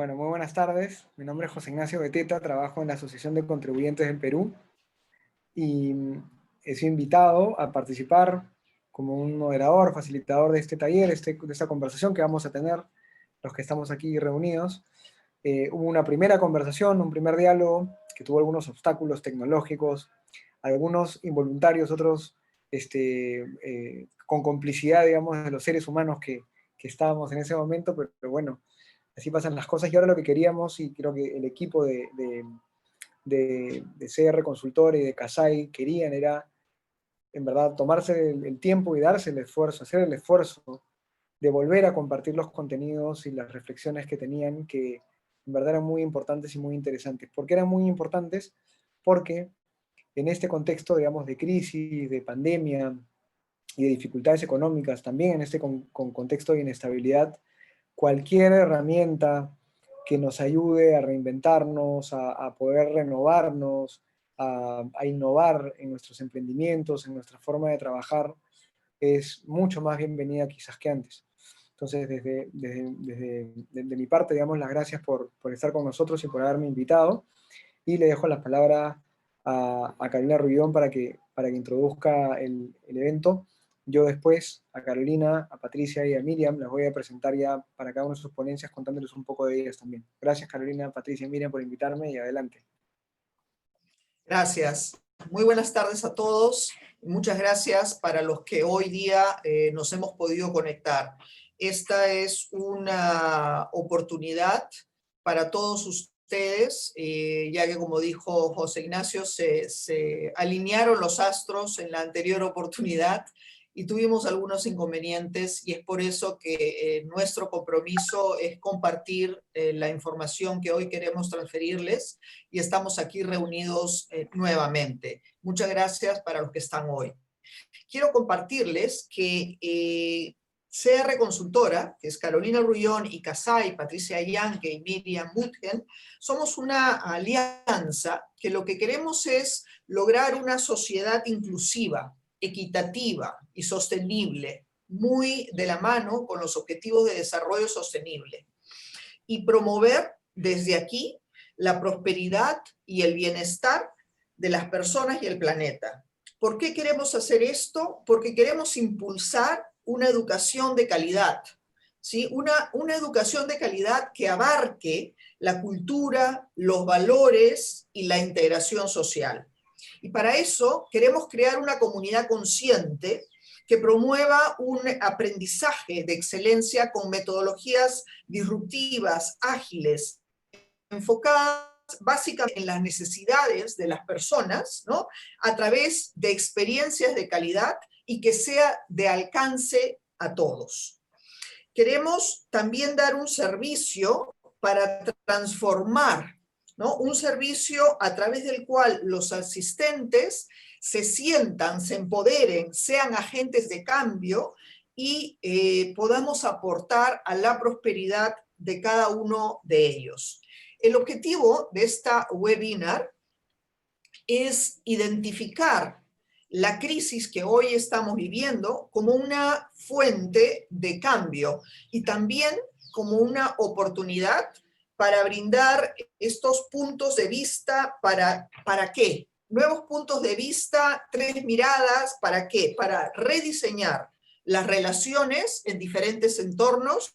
Bueno, muy buenas tardes. Mi nombre es José Ignacio Beteta, trabajo en la Asociación de Contribuyentes del Perú y he sido invitado a participar como un moderador, facilitador de este taller, de esta conversación que vamos a tener los que estamos aquí reunidos. Hubo una primera conversación, un primer diálogo que tuvo algunos obstáculos tecnológicos, algunos involuntarios, otros con complicidad, digamos, de los seres humanos que estábamos en ese momento, pero bueno, así pasan las cosas. Y ahora lo que queríamos, y creo que el equipo de CR Consultor y de Casai querían, era en verdad tomarse el tiempo y darse el esfuerzo, hacer el esfuerzo de volver a compartir los contenidos y las reflexiones que tenían, que en verdad eran muy importantes y muy interesantes. ¿Por qué eran muy importantes? Porque en este contexto, digamos, de crisis, de pandemia y de dificultades económicas, también en este contexto de inestabilidad, cualquier herramienta que nos ayude a reinventarnos, a poder renovarnos, a innovar en nuestros emprendimientos, en nuestra forma de trabajar, es mucho más bienvenida quizás que antes. Entonces, de mi parte, digamos, las gracias por estar con nosotros y por haberme invitado. Y le dejo las palabras a Carolina Ruidón para que introduzca el evento. Yo después, a Carolina, a Patricia y a Miriam, las voy a presentar ya para cada una de sus ponencias, contándoles un poco de ellas también. Gracias, Carolina, Patricia y Miriam, por invitarme y adelante. Gracias. Muy buenas tardes a todos. Muchas gracias para los que hoy día nos hemos podido conectar. Esta es una oportunidad para todos ustedes, ya que como dijo José Ignacio, se alinearon los astros en la anterior oportunidad y tuvimos algunos inconvenientes y es por eso que nuestro compromiso es compartir la información que hoy queremos transferirles y estamos aquí reunidos nuevamente. Muchas gracias para los que están hoy. Quiero compartirles que CR Consultora, que es Carolina Rullón y Casai, Patricia Yanke y Miriam Mutgen, somos una alianza que lo que queremos es lograr una sociedad inclusiva, equitativa y sostenible, muy de la mano con los objetivos de desarrollo sostenible, y promover desde aquí la prosperidad y el bienestar de las personas y el planeta. ¿Por qué queremos hacer esto? Porque queremos impulsar una educación de calidad, ¿sí? Una educación de calidad que abarque la cultura, los valores y la integración social. Y para eso queremos crear una comunidad consciente que promueva un aprendizaje de excelencia con metodologías disruptivas, ágiles, enfocadas básicamente en las necesidades de las personas, ¿no? A través de experiencias de calidad y que sea de alcance a todos. Queremos también dar un servicio para transformar, ¿no? Un servicio a través del cual los asistentes se sientan, se empoderen, sean agentes de cambio y podamos aportar a la prosperidad de cada uno de ellos. El objetivo de esta webinar es identificar la crisis que hoy estamos viviendo como una fuente de cambio y también como una oportunidad para brindar estos puntos de vista. ¿Para qué? Nuevos puntos de vista, tres miradas, ¿para qué? Para rediseñar las relaciones en diferentes entornos,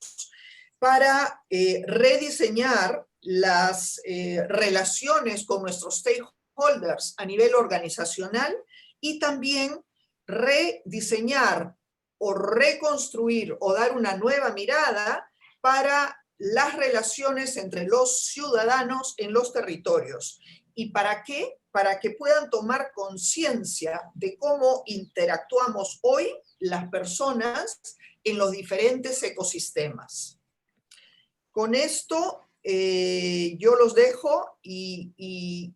para rediseñar las relaciones con nuestros stakeholders a nivel organizacional y también rediseñar o reconstruir o dar una nueva mirada para las relaciones entre los ciudadanos en los territorios. ¿Y para qué? Para que puedan tomar conciencia de cómo interactuamos hoy las personas en los diferentes ecosistemas. Con esto yo los dejo y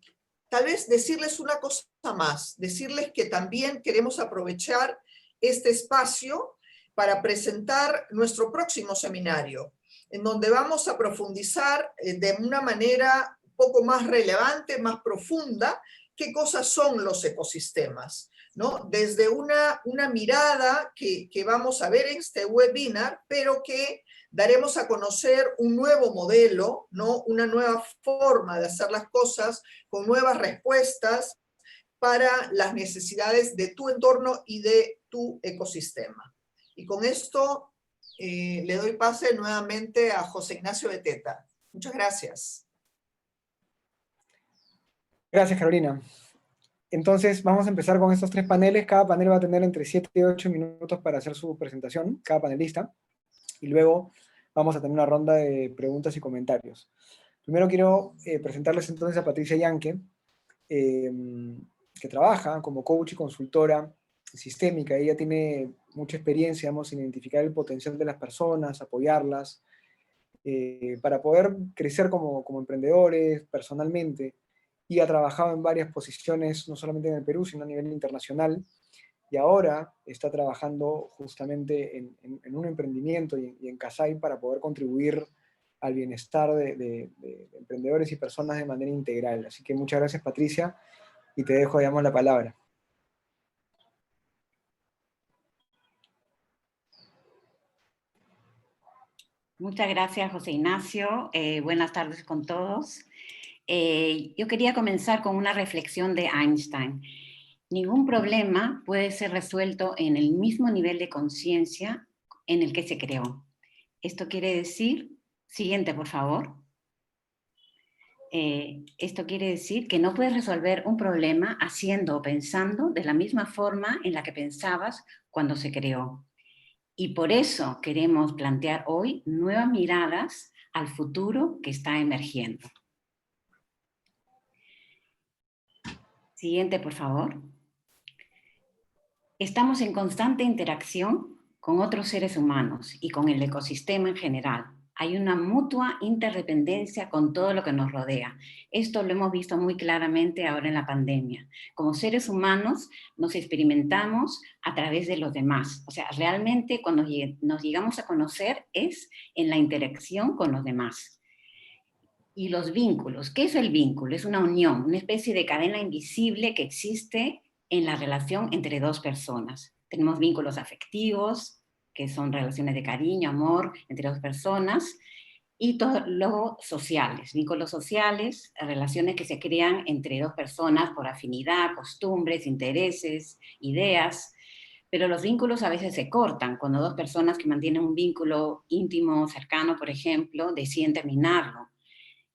tal vez decirles una cosa más, decirles que también queremos aprovechar este espacio para presentar nuestro próximo seminario, en donde vamos a profundizar de una manera un poco más relevante, más profunda, qué cosas son los ecosistemas. ¿no? Desde una mirada que vamos a ver en este webinar, pero que daremos a conocer un nuevo modelo, ¿no? Una nueva forma de hacer las cosas, con nuevas respuestas para las necesidades de tu entorno y de tu ecosistema. Y con esto le doy pase nuevamente a José Ignacio Beteta. Muchas gracias. Gracias, Carolina. Entonces, vamos a empezar con estos 3 paneles. Cada panel va a tener entre 7 y 8 minutos para hacer su presentación, cada panelista. Y luego vamos a tener una ronda de preguntas y comentarios. Primero quiero presentarles entonces a Patricia Yanque, que trabaja como coach y consultora sistémica. Ella tiene mucha experiencia, digamos, en identificar el potencial de las personas, apoyarlas, para poder crecer como emprendedores, personalmente, y ha trabajado en varias posiciones, no solamente en el Perú, sino a nivel internacional, y ahora está trabajando justamente en un emprendimiento y en Kasai para poder contribuir al bienestar de emprendedores y personas de manera integral. Así que muchas gracias, Patricia, y te dejo, digamos, la palabra. Muchas gracias, José Ignacio. Buenas tardes con todos. Yo quería comenzar con una reflexión de Einstein. Ningún problema puede ser resuelto en el mismo nivel de conciencia en el que se creó. Esto quiere decir, siguiente por favor. Esto quiere decir que no puedes resolver un problema haciendo o pensando de la misma forma en la que pensabas cuando se creó. Y por eso queremos plantear hoy nuevas miradas al futuro que está emergiendo. Siguiente, por favor. Estamos en constante interacción con otros seres humanos y con el ecosistema en general. Hay una mutua interdependencia con todo lo que nos rodea. Esto lo hemos visto muy claramente ahora en la pandemia. Como seres humanos nos experimentamos a través de los demás. O sea, realmente cuando nos llegamos a conocer es en la interacción con los demás. Y los vínculos. ¿Qué es el vínculo? Es una unión, una especie de cadena invisible que existe en la relación entre dos personas. Tenemos vínculos afectivos, que son relaciones de cariño, amor entre dos personas, y todo lo sociales, vínculos sociales, relaciones que se crean entre dos personas por afinidad, costumbres, intereses, ideas, pero los vínculos a veces se cortan cuando dos personas que mantienen un vínculo íntimo, cercano, por ejemplo, deciden terminarlo.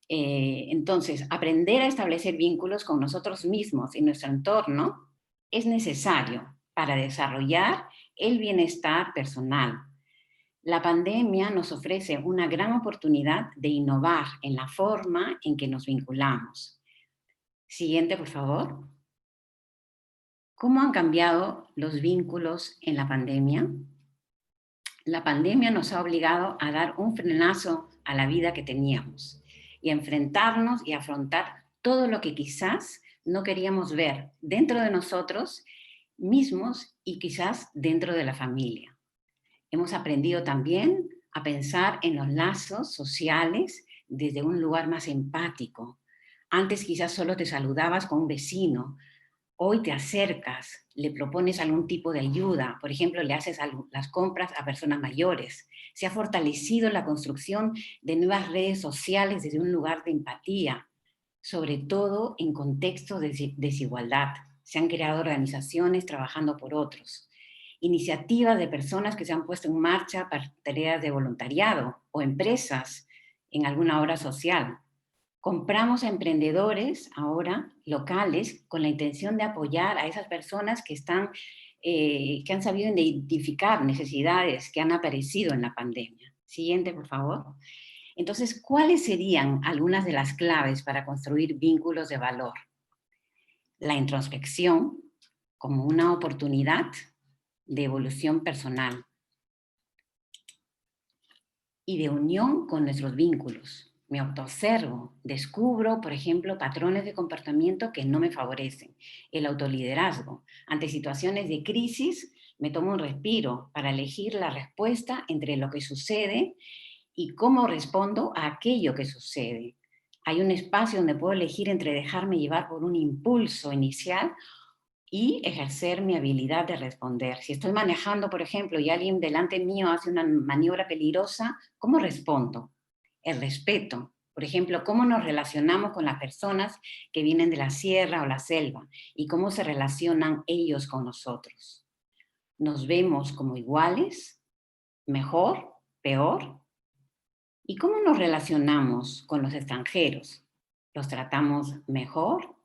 Entonces, aprender a establecer vínculos con nosotros mismos y nuestro entorno es necesario para desarrollar el bienestar personal. La pandemia nos ofrece una gran oportunidad de innovar en la forma en que nos vinculamos. Siguiente, por favor. ¿Cómo han cambiado los vínculos en la pandemia? La pandemia nos ha obligado a dar un frenazo a la vida que teníamos y a enfrentarnos y afrontar todo lo que quizás no queríamos ver dentro de nosotros mismos y quizás dentro de la familia. Hemos aprendido también a pensar en los lazos sociales desde un lugar más empático. Antes quizás solo te saludabas con un vecino. Hoy te acercas, le propones algún tipo de ayuda, por ejemplo, le haces las compras a personas mayores. Se ha fortalecido la construcción de nuevas redes sociales desde un lugar de empatía, sobre todo en contextos de desigualdad. Se han creado organizaciones trabajando por otros, iniciativas de personas que se han puesto en marcha para tareas de voluntariado o empresas en alguna obra social. Compramos a emprendedores ahora locales con la intención de apoyar a esas personas que han sabido identificar necesidades que han aparecido en la pandemia. Siguiente, por favor. Entonces, ¿cuáles serían algunas de las claves para construir vínculos de valor? La introspección como una oportunidad de evolución personal y de unión con nuestros vínculos. Me autoobservo, descubro, por ejemplo, patrones de comportamiento que no me favorecen. El autoliderazgo. Ante situaciones de crisis, me tomo un respiro para elegir la respuesta entre lo que sucede y cómo respondo a aquello que sucede. Hay un espacio donde puedo elegir entre dejarme llevar por un impulso inicial y ejercer mi habilidad de responder. Si estoy manejando, por ejemplo, y alguien delante mío hace una maniobra peligrosa, ¿cómo respondo? El respeto. Por ejemplo, cómo nos relacionamos con las personas que vienen de la sierra o la selva y cómo se relacionan ellos con nosotros. ¿Nos vemos como iguales? ¿Mejor? ¿Peor? ¿Y cómo nos relacionamos con los extranjeros? ¿Los tratamos mejor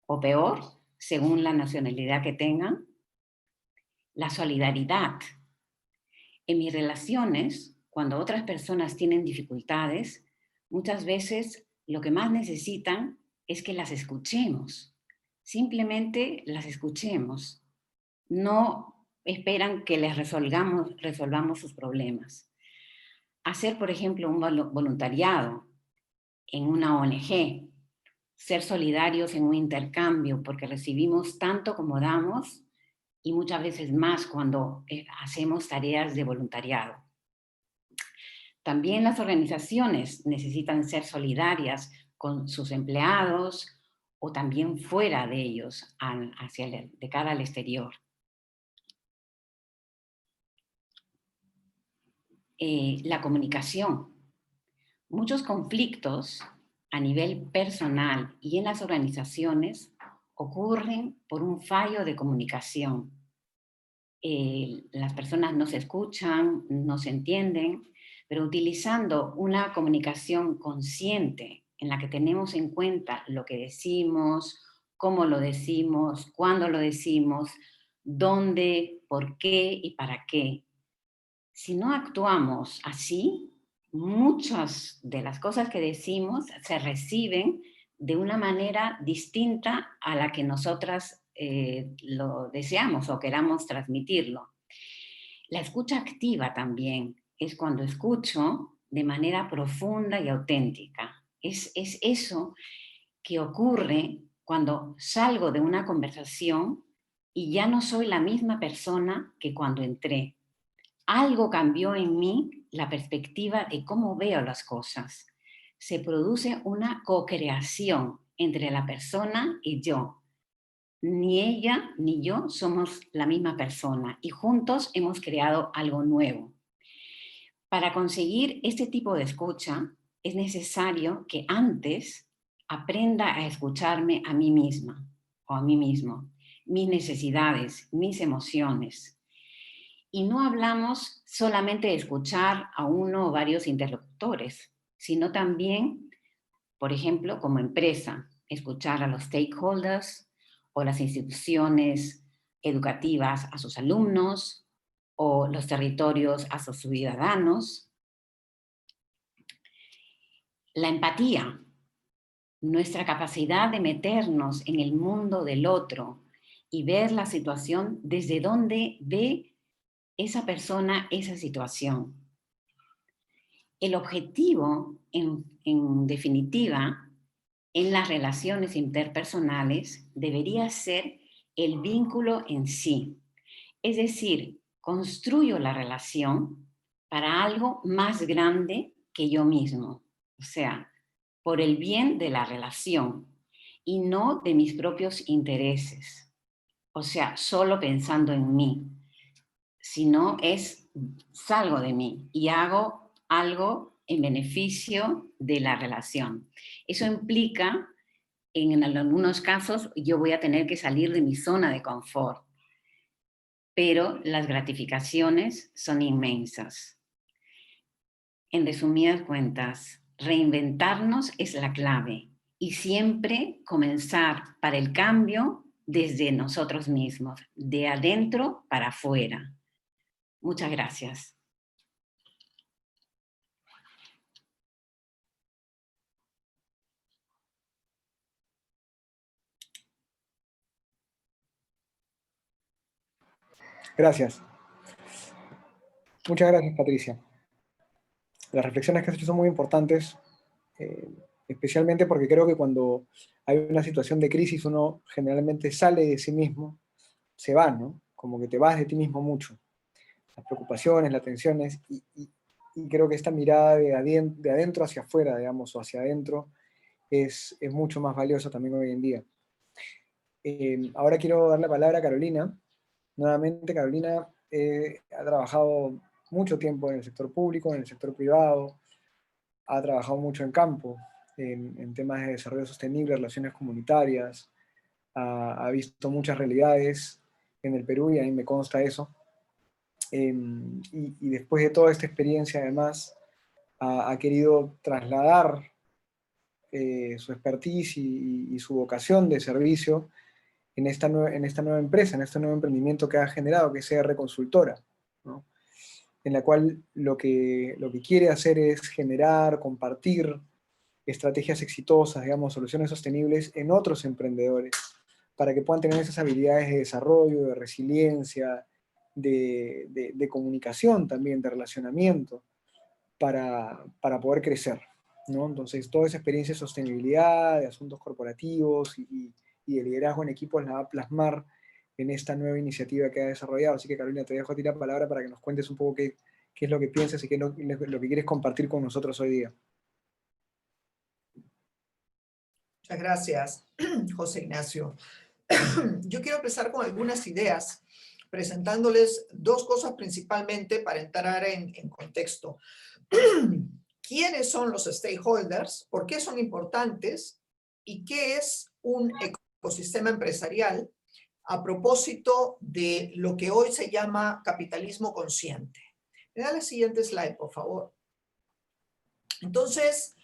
o peor según la nacionalidad que tengan? La solidaridad. En mis relaciones, cuando otras personas tienen dificultades, muchas veces lo que más necesitan es que las escuchemos. Simplemente las escuchemos. No esperan que les resolvamos sus problemas. Hacer, por ejemplo, un voluntariado en una ONG, ser solidarios en un intercambio, porque recibimos tanto como damos y muchas veces más cuando hacemos tareas de voluntariado. También las organizaciones necesitan ser solidarias con sus empleados o también fuera de ellos, de cara al exterior. La comunicación. Muchos conflictos a nivel personal y en las organizaciones ocurren por un fallo de comunicación. Las personas no se escuchan, no se entienden, pero utilizando una comunicación consciente en la que tenemos en cuenta lo que decimos, cómo lo decimos, cuándo lo decimos, dónde, por qué y para qué. Si no actuamos así, muchas de las cosas que decimos se reciben de una manera distinta a la que nosotras lo deseamos o queramos transmitirlo. La escucha activa también es cuando escucho de manera profunda y auténtica. Es eso que ocurre cuando salgo de una conversación y ya no soy la misma persona que cuando entré. Algo cambió en mí la perspectiva de cómo veo las cosas. Se produce una co-creación entre la persona y yo. Ni ella ni yo somos la misma persona y juntos hemos creado algo nuevo. Para conseguir este tipo de escucha es necesario que antes aprenda a escucharme a mí misma o a mí mismo, mis necesidades, mis emociones. Y no hablamos solamente de escuchar a uno o varios interlocutores, sino también, por ejemplo, como empresa, escuchar a los stakeholders o las instituciones educativas a sus alumnos o los territorios a sus ciudadanos. La empatía, nuestra capacidad de meternos en el mundo del otro y ver la situación desde donde ve esa persona esa situación. El objetivo, en definitiva, en las relaciones interpersonales debería ser el vínculo en sí. Es decir, construyo la relación para algo más grande que yo mismo. O sea, por el bien de la relación y no de mis propios intereses. O sea, solo pensando en mí. Sino salgo de mí y hago algo en beneficio de la relación. Eso implica, en algunos casos, yo voy a tener que salir de mi zona de confort, pero las gratificaciones son inmensas. En resumidas cuentas, reinventarnos es la clave y siempre comenzar para el cambio desde nosotros mismos, de adentro para afuera. Muchas gracias. Gracias. Muchas gracias, Patricia. Las reflexiones que has hecho son muy importantes, especialmente porque creo que cuando hay una situación de crisis uno generalmente sale de sí mismo, se va, ¿no? Como que te vas de ti mismo mucho. Las preocupaciones, las tensiones, y creo que esta mirada de adentro hacia afuera, digamos, o hacia adentro, es mucho más valiosa también hoy en día. Ahora quiero dar la palabra a Carolina. Nuevamente, Carolina ha trabajado mucho tiempo en el sector público, en el sector privado, ha trabajado mucho en campo, en temas de desarrollo sostenible, relaciones comunitarias, ha visto muchas realidades en el Perú y a mí me consta eso. Y después de toda esta experiencia, además, ha querido trasladar su expertise y su vocación de servicio en esta nueva empresa, en este nuevo emprendimiento que ha generado, que es CR Consultora, ¿no? En la cual lo que quiere hacer es generar, compartir estrategias exitosas, digamos, soluciones sostenibles en otros emprendedores, para que puedan tener esas habilidades de desarrollo, de resiliencia, de comunicación también, de relacionamiento, para poder crecer, ¿no? Entonces, toda esa experiencia de sostenibilidad, de asuntos corporativos y de liderazgo en equipos la va a plasmar en esta nueva iniciativa que ha desarrollado. Así que, Carolina, te dejo a ti la palabra para que nos cuentes un poco qué es lo que piensas y qué es lo que quieres compartir con nosotros hoy día. Muchas gracias, José Ignacio. Yo quiero empezar con algunas ideas, presentándoles dos cosas principalmente para entrar en contexto. ¿Quiénes son los stakeholders? ¿Por qué son importantes? ¿Y qué es un ecosistema empresarial a propósito de lo que hoy se llama capitalismo consciente? Me da la siguiente slide, por favor. Entonces,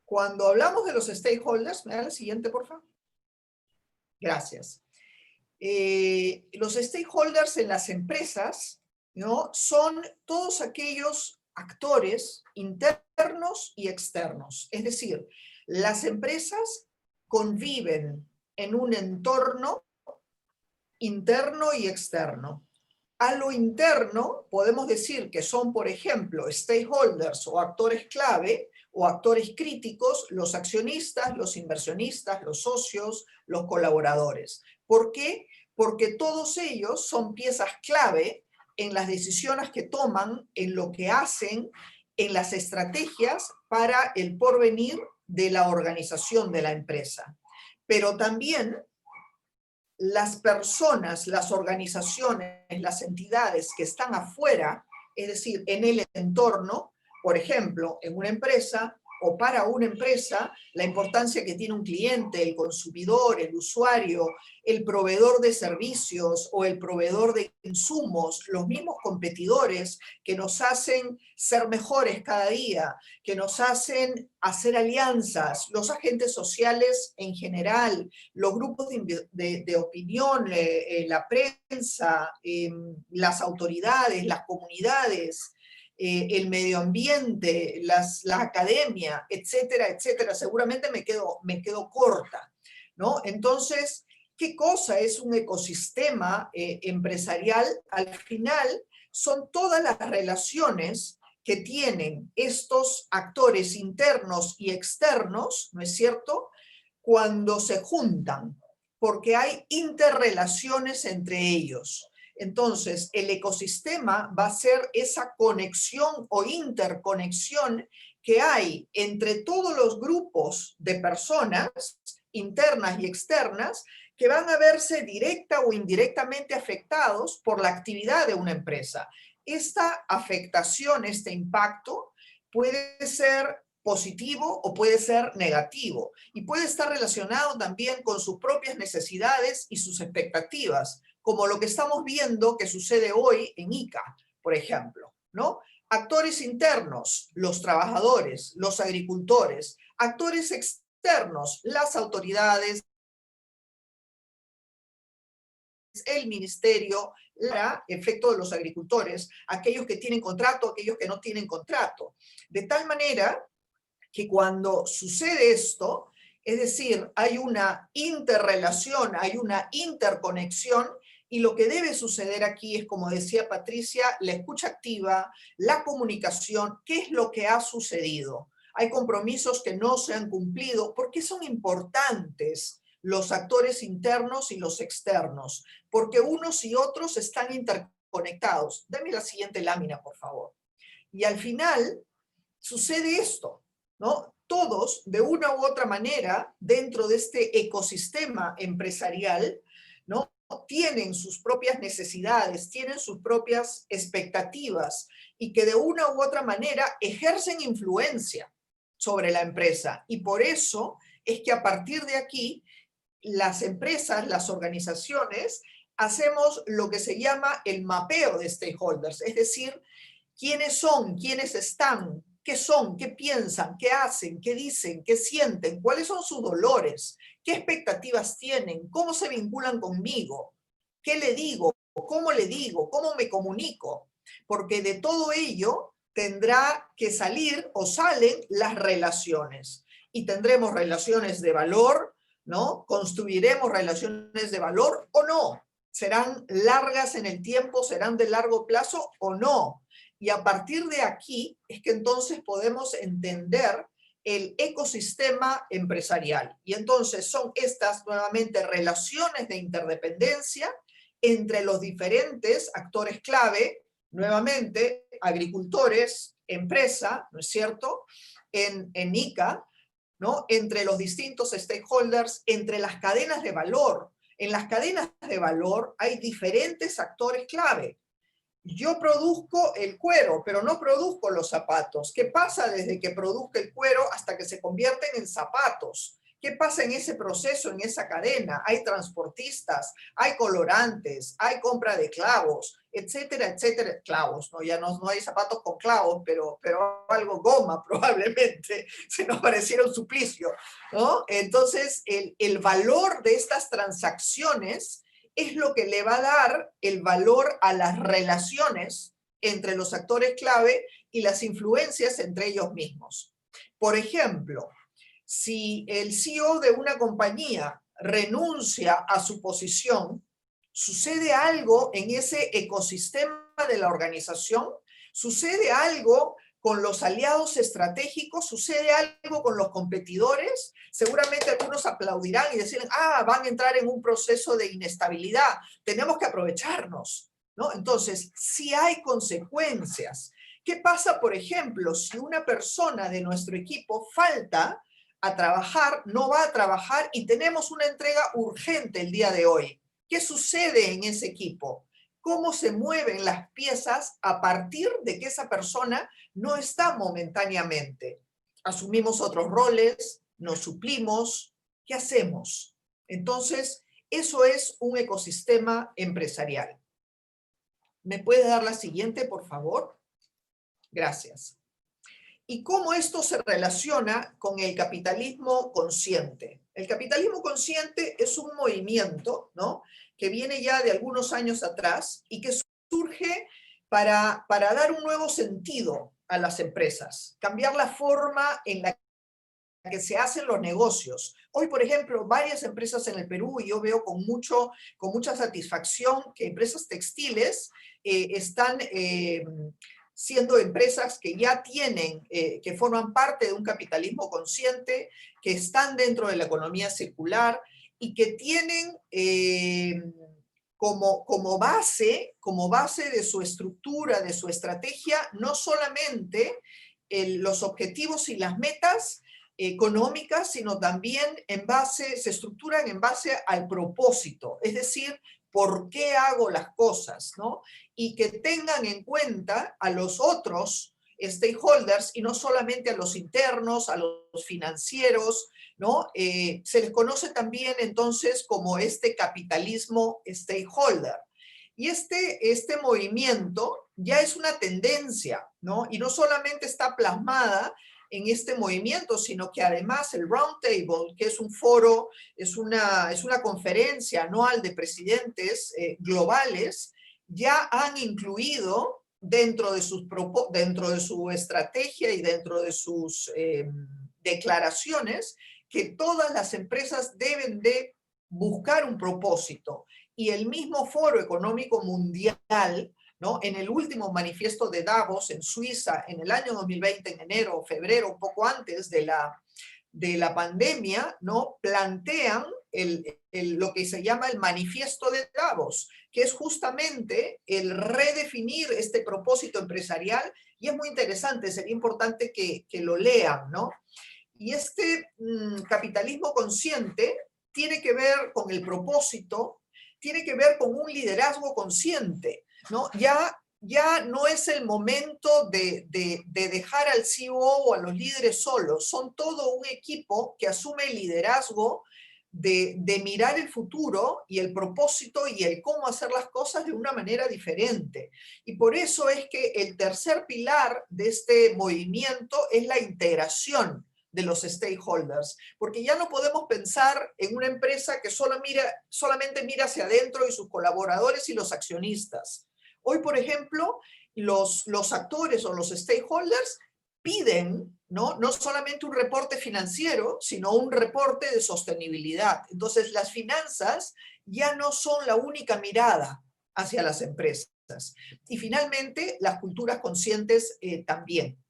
cuando hablamos de los stakeholders, me da la siguiente, por favor. Gracias. Los stakeholders en las empresas, ¿no?, son todos aquellos actores internos y externos. Es decir, las empresas conviven en un entorno interno y externo. A lo interno podemos decir que son, por ejemplo, stakeholders o actores clave o actores críticos, los accionistas, los inversionistas, los socios, los colaboradores. ¿Por qué? Porque todos ellos son piezas clave en las decisiones que toman, en lo que hacen, en las estrategias para el porvenir de la organización de la empresa. Pero también las personas, las organizaciones, las entidades que están afuera, es decir, en el entorno, por ejemplo, en una empresa o para una empresa, la importancia que tiene un cliente, el consumidor, el usuario, el proveedor de servicios o el proveedor de insumos, los mismos competidores que nos hacen ser mejores cada día, que nos hacen hacer alianzas, los agentes sociales en general, los grupos de opinión, la prensa, las autoridades, las comunidades, el medio ambiente, la academia, etcétera, etcétera. Seguramente me quedo corta, ¿no? Entonces, ¿qué cosa es un ecosistema empresarial? Al final, son todas las relaciones que tienen estos actores internos y externos, ¿no es cierto?, cuando se juntan, porque hay interrelaciones entre ellos. Entonces, el ecosistema va a ser esa conexión o interconexión que hay entre todos los grupos de personas internas y externas que van a verse directa o indirectamente afectados por la actividad de una empresa. Esta afectación, este impacto, puede ser positivo o puede ser negativo y puede estar relacionado también con sus propias necesidades y sus expectativas, como lo que estamos viendo que sucede hoy en ICA, por ejemplo, ¿no? Actores internos, los trabajadores, los agricultores. Actores externos, las autoridades, el ministerio, para efecto de los agricultores, aquellos que tienen contrato, aquellos que no tienen contrato. De tal manera que cuando sucede esto, es decir, hay una interrelación, hay una interconexión, y lo que debe suceder aquí es, como decía Patricia, la escucha activa, la comunicación, qué es lo que ha sucedido. Hay compromisos que no se han cumplido. ¿Por qué son importantes los actores internos y los externos? Porque unos y otros están interconectados. Dame la siguiente lámina, por favor. Y al final sucede esto, ¿no? todos, de una u otra manera, dentro de este ecosistema empresarial, ¿no?, tienen sus propias necesidades, tienen sus propias expectativas y que de una u otra manera ejercen influencia sobre la empresa. Y por eso es que a partir de aquí, las empresas, las organizaciones, hacemos lo que se llama el mapeo de stakeholders, es decir, quiénes son, quiénes están, qué son, qué piensan, qué hacen, qué dicen, qué sienten, cuáles son sus dolores, qué expectativas tienen, cómo se vinculan conmigo, qué le digo, cómo me comunico, porque de todo ello tendrá que salir o salen las relaciones. Y tendremos relaciones de valor, ¿no? Construiremos relaciones de valor o no. Serán largas en el tiempo, serán de largo plazo o no. Y a partir de aquí es que entonces podemos entender el ecosistema empresarial. Y entonces son estas nuevamente relaciones de interdependencia entre los diferentes actores clave, nuevamente agricultores, empresa, ¿no es cierto?, en ICA, ¿no?, entre los distintos stakeholders, entre las cadenas de valor. En las cadenas de valor hay diferentes actores clave. Yo produzco el cuero, pero no produzco los zapatos. ¿Qué pasa desde que produzco el cuero hasta que se convierten en zapatos? ¿Qué pasa en ese proceso, en esa cadena? Hay transportistas, hay colorantes, hay compra de clavos, etcétera, etcétera. Clavos, ¿no? Ya no hay zapatos con clavos, pero algo goma probablemente, se nos pareciera un suplicio, ¿no? Entonces, el valor de estas transacciones es lo que le va a dar el valor a las relaciones entre los actores clave y las influencias entre ellos mismos. Por ejemplo, si el CEO de una compañía renuncia a su posición, sucede algo en ese ecosistema de la organización, sucede algo con los aliados estratégicos, sucede algo con los competidores, seguramente algunos aplaudirán y decirán, van a entrar en un proceso de inestabilidad, tenemos que aprovecharnos, ¿no? Entonces, sí hay consecuencias. ¿Qué pasa, por ejemplo, si una persona de nuestro equipo falta a trabajar, no va a trabajar y tenemos una entrega urgente el día de hoy? ¿Qué sucede en ese equipo? ¿Cómo se mueven las piezas a partir de que esa persona no está momentáneamente? Asumimos otros roles, nos suplimos, ¿qué hacemos? Entonces, eso es un ecosistema empresarial. ¿Me puede dar la siguiente, por favor? Gracias. ¿Y cómo esto se relaciona con el capitalismo consciente? El capitalismo consciente es un movimiento, ¿no?, que viene ya de algunos años atrás y que surge para dar un nuevo sentido a las empresas, cambiar la forma en la que se hacen los negocios. Hoy, por ejemplo, varias empresas en el Perú, y yo veo con mucha satisfacción que empresas textiles están siendo empresas que ya tienen, que forman parte de un capitalismo consciente, que están dentro de la economía circular y que tienen como base de su estructura, de su estrategia, no solamente los objetivos y las metas económicas, sino también se estructuran en base al propósito, es decir, por qué hago las cosas, ¿no? Y que tengan en cuenta a los otros stakeholders y no solamente a los internos, a los financieros, ¿no? Se les conoce también entonces como este capitalismo stakeholder. Y este movimiento ya es una tendencia, ¿no? Y no solamente está plasmada en este movimiento, sino que además el Roundtable, que es un foro, es una conferencia anual de presidentes globales, ya han incluido dentro de su estrategia y dentro de sus declaraciones que todas las empresas deben de buscar un propósito. Y el mismo Foro Económico Mundial, ¿no?, en el último manifiesto de Davos en Suiza en el año 2020, en enero o febrero, un poco antes de la pandemia, ¿no?, plantean lo que se llama el manifiesto de Davos, que es justamente el redefinir este propósito empresarial, y es muy interesante, sería importante que lo lean, ¿no? Y este capitalismo consciente tiene que ver con el propósito, tiene que ver con un liderazgo consciente, ¿no? Ya no es el momento de dejar al CEO o a los líderes solos, son todo un equipo que asume el liderazgo de mirar el futuro y el propósito y el cómo hacer las cosas de una manera diferente. Y por eso es que el tercer pilar de este movimiento es la integración de los stakeholders, porque ya no podemos pensar en una empresa que solamente mira hacia adentro y sus colaboradores y los accionistas. Hoy, por ejemplo, los actores o los stakeholders piden no solamente un reporte financiero, sino un reporte de sostenibilidad. Entonces, las finanzas ya no son la única mirada hacia las empresas. Y finalmente, las culturas conscientes también.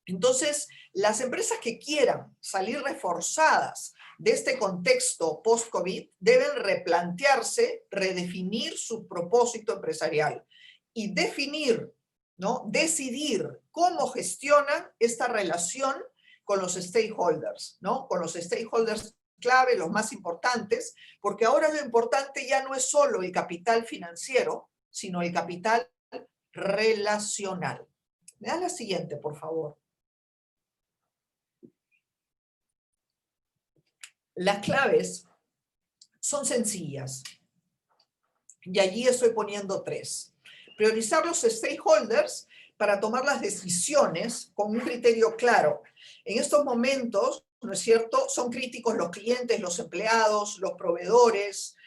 Entonces, las empresas que quieran salir reforzadas de este contexto post-COVID deben replantearse, redefinir su propósito empresarial y definir, ¿no? Decidir cómo gestionan esta relación con los stakeholders, ¿no? Con los stakeholders clave, los más importantes, porque ahora lo importante ya no es solo el capital financiero, sino el capital relacional. ¿Me das la siguiente, por favor? Las claves son sencillas y allí estoy poniendo 3. Priorizar los stakeholders para tomar las decisiones con un criterio claro. En estos momentos, ¿no es cierto?, son críticos los clientes, los empleados, los proveedores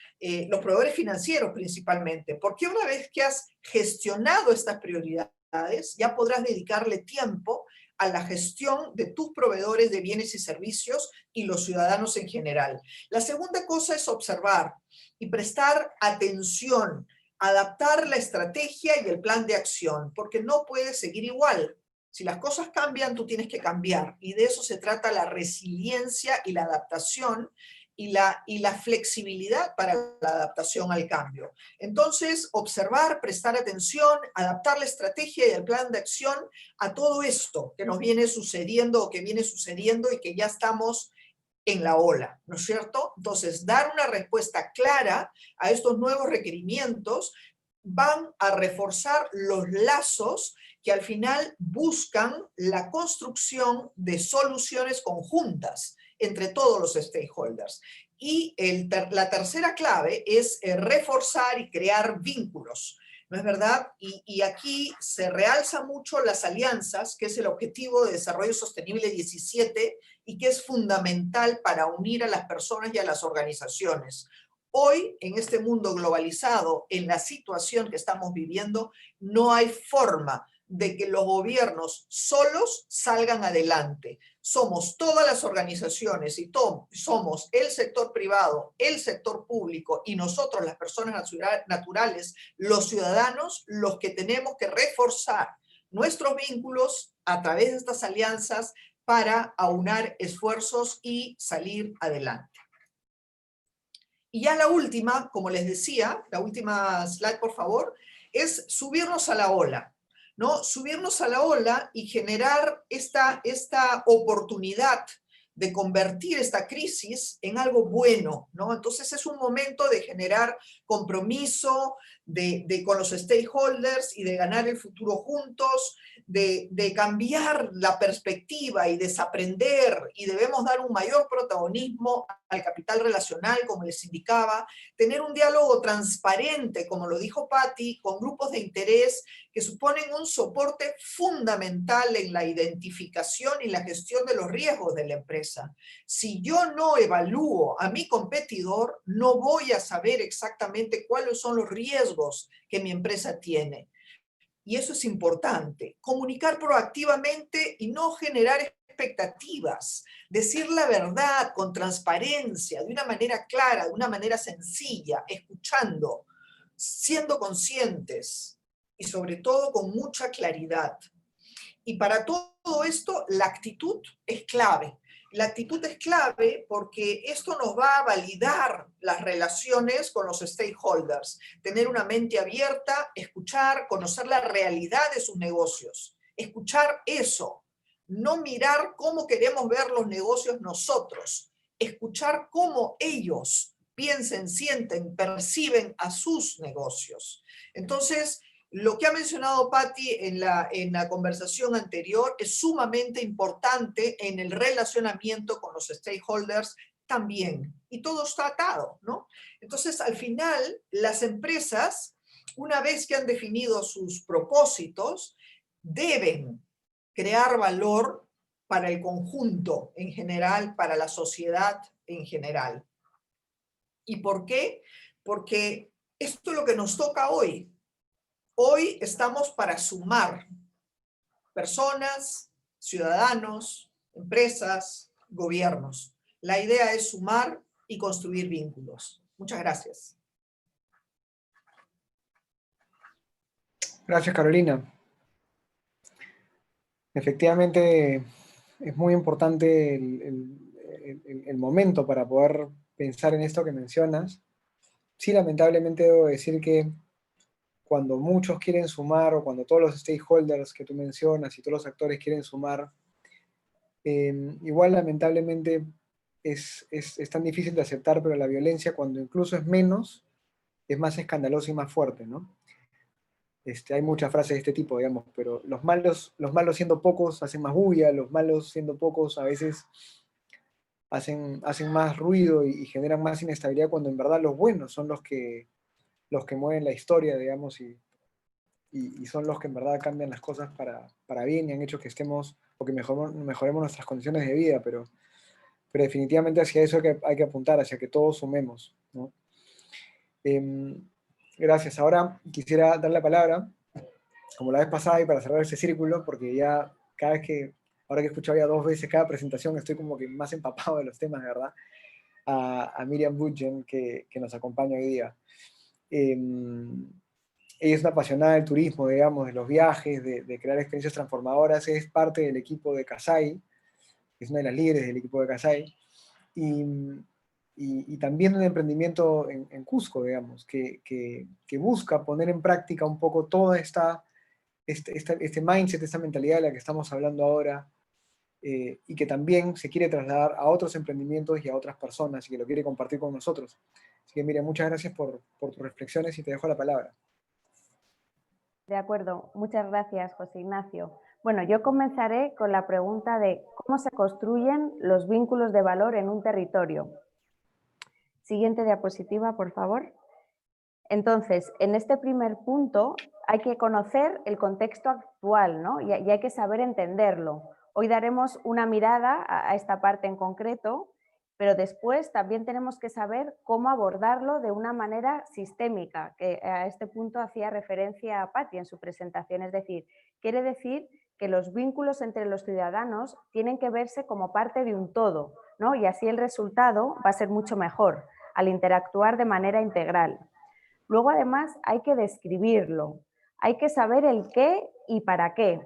financieros principalmente, porque una vez que has gestionado estas prioridades, ya podrás dedicarle tiempo a la gestión de tus proveedores de bienes y servicios y los ciudadanos en general. La segunda cosa es observar y prestar atención, adaptar la estrategia y el plan de acción, porque no puedes seguir igual. Si las cosas cambian, tú tienes que cambiar, y de eso se trata la resiliencia y la adaptación, y la flexibilidad para la adaptación al cambio. Entonces, observar, prestar atención, adaptar la estrategia y el plan de acción a todo esto que nos viene sucediendo o que viene sucediendo y que ya estamos en la ola, ¿no es cierto? Entonces, dar una respuesta clara a estos nuevos requerimientos van a reforzar los lazos que al final buscan la construcción de soluciones conjuntas entre todos los stakeholders. Y la tercera clave es reforzar y crear vínculos, ¿no es verdad? Y aquí se realza mucho las alianzas, que es el Objetivo de Desarrollo Sostenible 17 y que es fundamental para unir a las personas y a las organizaciones. Hoy, en este mundo globalizado, en la situación que estamos viviendo, no hay forma de que los gobiernos solos salgan adelante. Somos todas las organizaciones y somos el sector privado, el sector público y nosotros, las personas naturales, los ciudadanos, los que tenemos que reforzar nuestros vínculos a través de estas alianzas para aunar esfuerzos y salir adelante. Y ya la última, como les decía, la última slide, por favor, es subirnos a la ola, ¿no? Subirnos a la ola y generar esta oportunidad de convertir esta crisis en algo bueno, ¿no? Entonces es un momento de generar compromiso con los stakeholders y de ganar el futuro juntos, de cambiar la perspectiva y desaprender, y debemos dar un mayor protagonismo al capital relacional, como les indicaba, tener un diálogo transparente, como lo dijo Patti, con grupos de interés que suponen un soporte fundamental en la identificación y la gestión de los riesgos de la empresa. Si yo no evalúo a mi competidor, no voy a saber exactamente cuáles son los riesgos que mi empresa tiene. Y eso es importante. Comunicar proactivamente y no generar expectativas. Decir la verdad con transparencia, de una manera clara, de una manera sencilla, escuchando, siendo conscientes y sobre todo con mucha claridad. Y para todo esto, la actitud es clave. La actitud es clave porque esto nos va a validar las relaciones con los stakeholders. Tener una mente abierta, escuchar, conocer la realidad de sus negocios. Escuchar eso, no mirar cómo queremos ver los negocios nosotros, escuchar cómo ellos piensen, sienten, perciben a sus negocios. Entonces, lo que ha mencionado Patty en la conversación anterior es sumamente importante en el relacionamiento con los stakeholders también. Y todo está atado, ¿no? Entonces, al final, las empresas, una vez que han definido sus propósitos, deben crear valor para el conjunto en general, para la sociedad en general. ¿Y por qué? Porque esto es lo que nos toca hoy. Hoy estamos para sumar personas, ciudadanos, empresas, gobiernos. La idea es sumar y construir vínculos. Muchas gracias. Gracias, Carolina. Efectivamente, es muy importante el momento para poder pensar en esto que mencionas. Sí, lamentablemente debo decir que cuando muchos quieren sumar, o cuando todos los stakeholders que tú mencionas y todos los actores quieren sumar, igual lamentablemente es tan difícil de aceptar, pero la violencia, cuando incluso es menos, es más escandalosa y más fuerte, ¿no? Hay muchas frases de este tipo, digamos, pero los malos siendo pocos hacen más bulla, los malos siendo pocos a veces hacen más ruido y generan más inestabilidad, cuando en verdad los buenos son los que mueven la historia, digamos, y son los que en verdad cambian las cosas para bien y han hecho que estemos, o que mejoremos nuestras condiciones de vida, pero definitivamente hacia eso hay que apuntar, hacia que todos sumemos, ¿no? Gracias. Ahora quisiera dar la palabra, como la vez pasada, y para cerrar ese círculo, porque ya ahora que he escuchado ya 2 veces cada presentación, estoy como que más empapado de los temas, de verdad, a Miriam Budgen, que nos acompaña hoy día. Ella es una apasionada del turismo, digamos, de los viajes, de crear experiencias transformadoras, es parte del equipo de Kasai, es una de las líderes del equipo de Kasai, y también un emprendimiento en Cusco, digamos, que busca poner en práctica un poco toda este mindset, esta mentalidad de la que estamos hablando ahora, y que también se quiere trasladar a otros emprendimientos y a otras personas, y que lo quiere compartir con nosotros. Así que, Miriam, muchas gracias por tus reflexiones y te dejo la palabra. De acuerdo, muchas gracias, José Ignacio. Bueno, yo comenzaré con la pregunta de cómo se construyen los vínculos de valor en un territorio. Siguiente diapositiva, por favor. Entonces, en este primer punto hay que conocer el contexto actual, ¿no? y hay que saber entenderlo. Hoy daremos una mirada a esta parte en concreto, pero después también tenemos que saber cómo abordarlo de una manera sistémica, que a este punto hacía referencia a Patty en su presentación, es decir, quiere decir que los vínculos entre los ciudadanos tienen que verse como parte de un todo, ¿no? Y así el resultado va a ser mucho mejor al interactuar de manera integral. Luego, además, hay que describirlo, hay que saber el qué y para qué.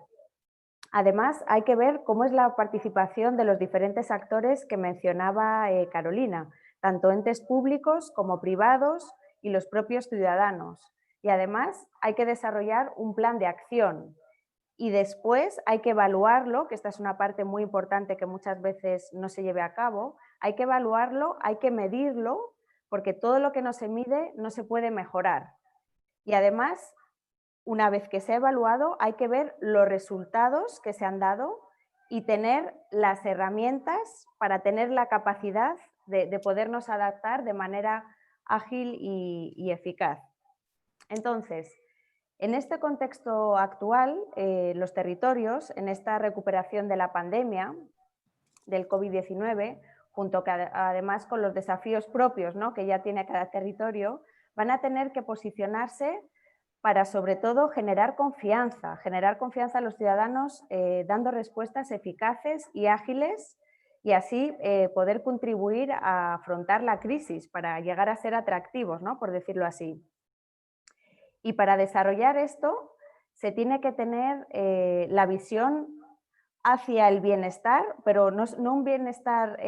Además, hay que ver cómo es la participación de los diferentes actores que mencionaba Carolina, tanto entes públicos como privados y los propios ciudadanos. Y además, hay que desarrollar un plan de acción. Y después hay que evaluarlo, que esta es una parte muy importante que muchas veces no se lleve a cabo, hay que evaluarlo, hay que medirlo, porque todo lo que no se mide no se puede mejorar. Y además, una vez que se ha evaluado, hay que ver los resultados que se han dado y tener las herramientas para tener la capacidad de podernos adaptar de manera ágil y eficaz. Entonces, en este contexto actual, los territorios, en esta recuperación de la pandemia del COVID-19, junto además con los desafíos propios, ¿no?, que ya tiene cada territorio, van a tener que posicionarse para, sobre todo, generar confianza a los ciudadanos, dando respuestas eficaces y ágiles, y así poder contribuir a afrontar la crisis para llegar a ser atractivos, ¿no?, por decirlo así. Y para desarrollar esto se tiene que tener la visión hacia el bienestar, pero no un bienestar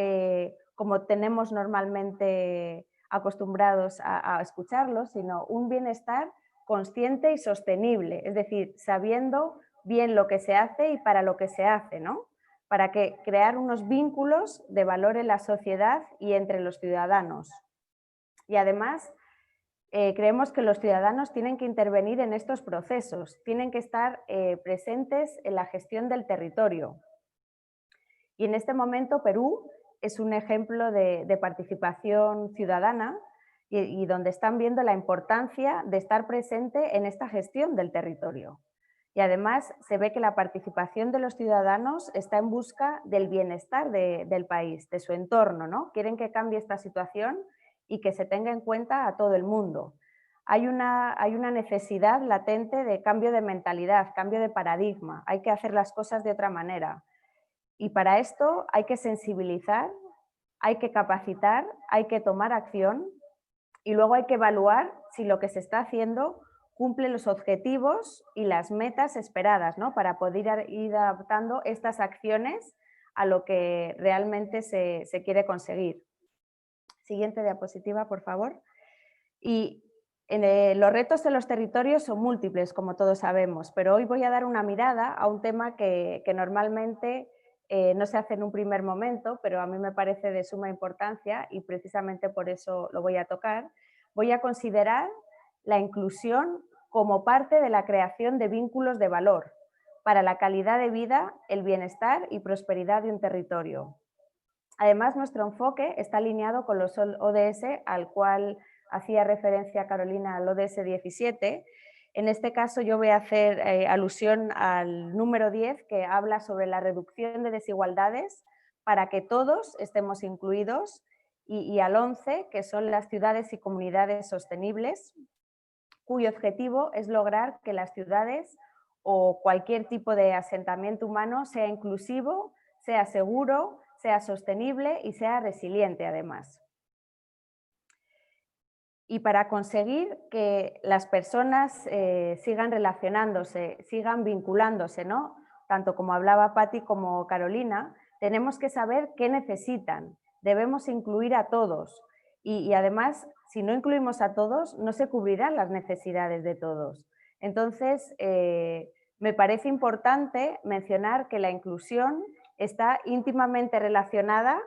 como tenemos normalmente acostumbrados a escucharlo, sino un bienestar consciente y sostenible, es decir, sabiendo bien lo que se hace y para lo que se hace, ¿no? para crear unos vínculos de valor en la sociedad y entre los ciudadanos. Y además, creemos que los ciudadanos tienen que intervenir en estos procesos, tienen que estar presentes en la gestión del territorio. Y en este momento Perú es un ejemplo de participación ciudadana y donde están viendo la importancia de estar presente en esta gestión del territorio. Y además se ve que la participación de los ciudadanos está en busca del bienestar del país, de su entorno, ¿no? Quieren que cambie esta situación y que se tenga en cuenta a todo el mundo. Hay una necesidad latente de cambio de mentalidad, cambio de paradigma. Hay que hacer las cosas de otra manera. Y para esto hay que sensibilizar, hay que capacitar, hay que tomar acción y luego hay que evaluar si lo que se está haciendo cumple los objetivos y las metas esperadas, ¿no? Para poder ir adaptando estas acciones a lo que realmente se quiere conseguir. Siguiente diapositiva, por favor. Y los retos de los territorios son múltiples, como todos sabemos, pero hoy voy a dar una mirada a un tema que normalmente no se hace en un primer momento, pero a mí me parece de suma importancia y precisamente por eso lo voy a tocar. Voy a considerar la inclusión como parte de la creación de vínculos de valor para la calidad de vida, el bienestar y prosperidad de un territorio. Además, nuestro enfoque está alineado con los ODS, al cual hacía referencia Carolina, al ODS 17. En este caso yo voy a hacer alusión al número 10, que habla sobre la reducción de desigualdades para que todos estemos incluidos, y al 11, que son las ciudades y comunidades sostenibles, cuyo objetivo es lograr que las ciudades o cualquier tipo de asentamiento humano sea inclusivo, sea seguro, sea sostenible y sea resiliente además. Y para conseguir que las personas sigan relacionándose, sigan vinculándose, ¿no? Tanto como hablaba Patti como Carolina, tenemos que saber qué necesitan, debemos incluir a todos y además, si no incluimos a todos, no se cubrirán las necesidades de todos. Entonces, me parece importante mencionar que la inclusión está íntimamente relacionada